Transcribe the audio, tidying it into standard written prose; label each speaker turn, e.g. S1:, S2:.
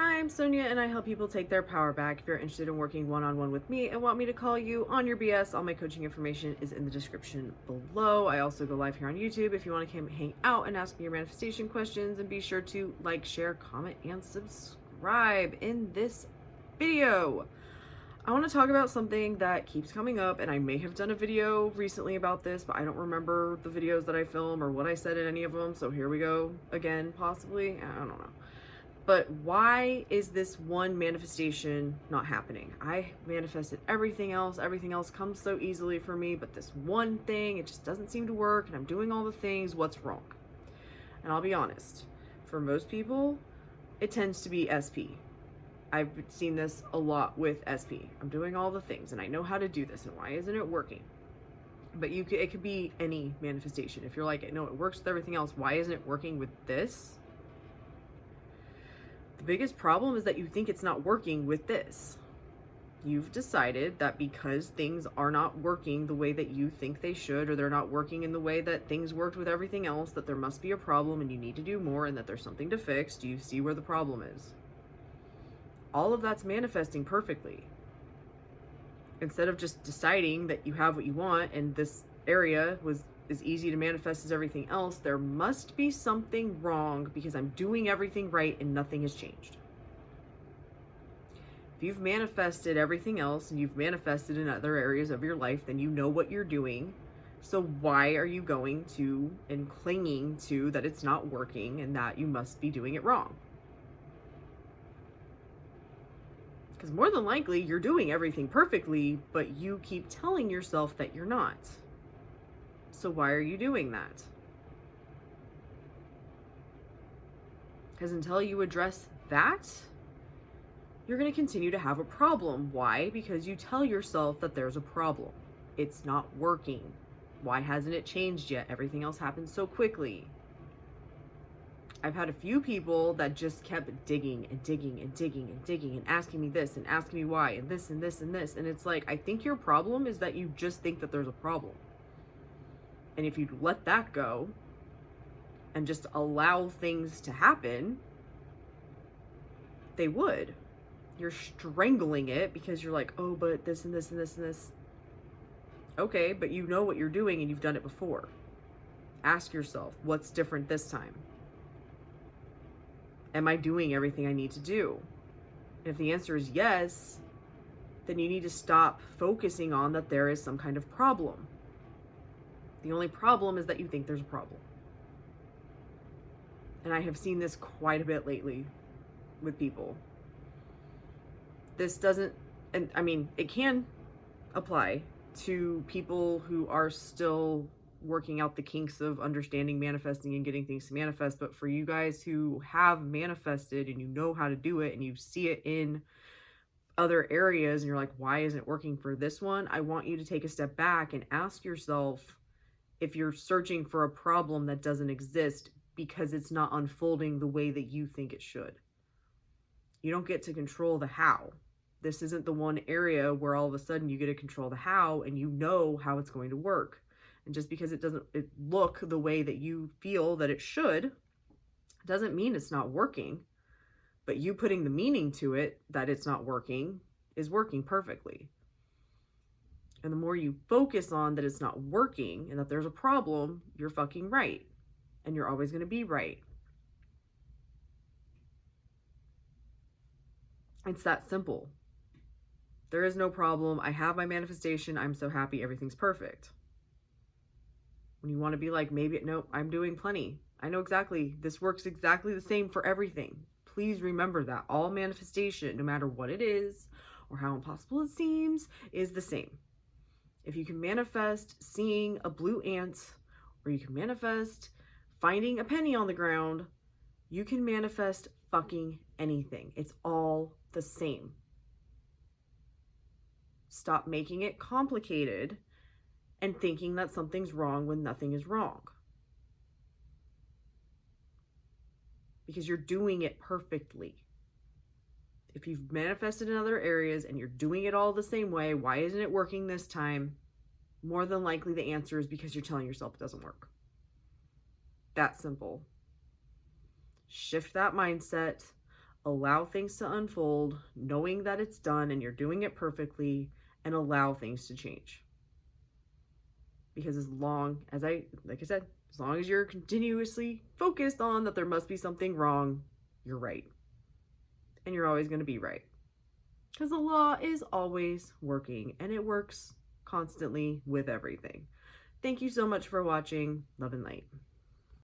S1: Hi, I'm Sonja and I help people take their power back. If you're interested in working one-on-one with me and want me to call you on your BS, all my coaching information is in the description below. I also go live here on YouTube if you want to come hang out and ask me your manifestation questions, and be sure to like, share, comment, and subscribe. In this video, I want to talk about something that keeps coming up, and I may have done a video recently about this, but I don't remember the videos that I film or what I said in any of them, so here we go again, possibly. I don't know. But why is this one manifestation not happening? I manifested everything else. Everything else comes so easily for me, but this one thing, it just doesn't seem to work, and I'm doing all the things. What's wrong? And I'll be honest, for most people, it tends to be SP. I've seen this a lot with SP. I'm doing all the things, and I know how to do this, and why isn't it working? But it could be any manifestation. If you're like, no, it works with everything else, why isn't it working with this? The biggest problem is that you think it's not working with this. You've decided that because things are not working the way that you think they should, or they're not working in the way that things worked with everything else, that there must be a problem and you need to do more, and that there's something to fix. Do you see where the problem is? All of that's manifesting perfectly. Instead of just deciding that you have what you want and this area was as easy to manifest as everything else, there must be something wrong because I'm doing everything right and nothing has changed. If you've manifested everything else and you've manifested in other areas of your life, then you know what you're doing. So why are you going to and clinging to that it's not working and that you must be doing it wrong? Because more than likely you're doing everything perfectly, but you keep telling yourself that you're not. So why are you doing that? Because until you address that, you're going to continue to have a problem. Why? Because you tell yourself that there's a problem. It's not working. Why hasn't it changed yet? Everything else happens so quickly. I've had a few people that just kept digging and digging and digging and digging and asking me this and asking me why and this and this and this. And it's like, I think your problem is that you just think that there's a problem. And if you'd let that go and just allow things to happen, they would. You're strangling it because you're like, oh, but this and this and this and this. Okay, but you know what you're doing and you've done it before. Ask yourself, what's different this time? Am I doing everything I need to do? And if the answer is yes, then you need to stop focusing on that there is some kind of problem. The only problem is that you think there's a problem. And I have seen this quite a bit lately with people. This doesn't, and I mean, it can apply to people who are still working out the kinks of understanding manifesting and getting things to manifest. But for you guys who have manifested and you know how to do it and you see it in other areas and you're like, why isn't it working for this one? I want you to take a step back and ask yourself if you're searching for a problem that doesn't exist because it's not unfolding the way that you think it should. You don't get to control the how. This isn't the one area where all of a sudden you get to control the how and you know how it's going to work. And just because it doesn't look the way that you feel that it should, doesn't mean it's not working. But you putting the meaning to it that it's not working is working perfectly. And the more you focus on that it's not working and that there's a problem, you're fucking right. And you're always going to be right. It's that simple. There is no problem. I have my manifestation. I'm so happy. Everything's perfect. When you want to be like, maybe, no, I'm doing plenty. I know exactly. This works exactly the same for everything. Please remember that. All manifestation, no matter what it is or how impossible it seems, is the same. If you can manifest seeing a blue ant, or you can manifest finding a penny on the ground, you can manifest fucking anything. It's all the same. Stop making it complicated and thinking that something's wrong when nothing is wrong. Because you're doing it perfectly. If you've manifested in other areas and you're doing it all the same way, why isn't it working this time? More than likely the answer is because you're telling yourself it doesn't work. That simple. Shift that mindset. Allow things to unfold, knowing that it's done and you're doing it perfectly, and allow things to change. Because as long as like I said, as long as you're continuously focused on that there must be something wrong, you're right. And you're always going to be right. Because the law is always working, and it works constantly with everything. Thank you so much for watching. Love and light.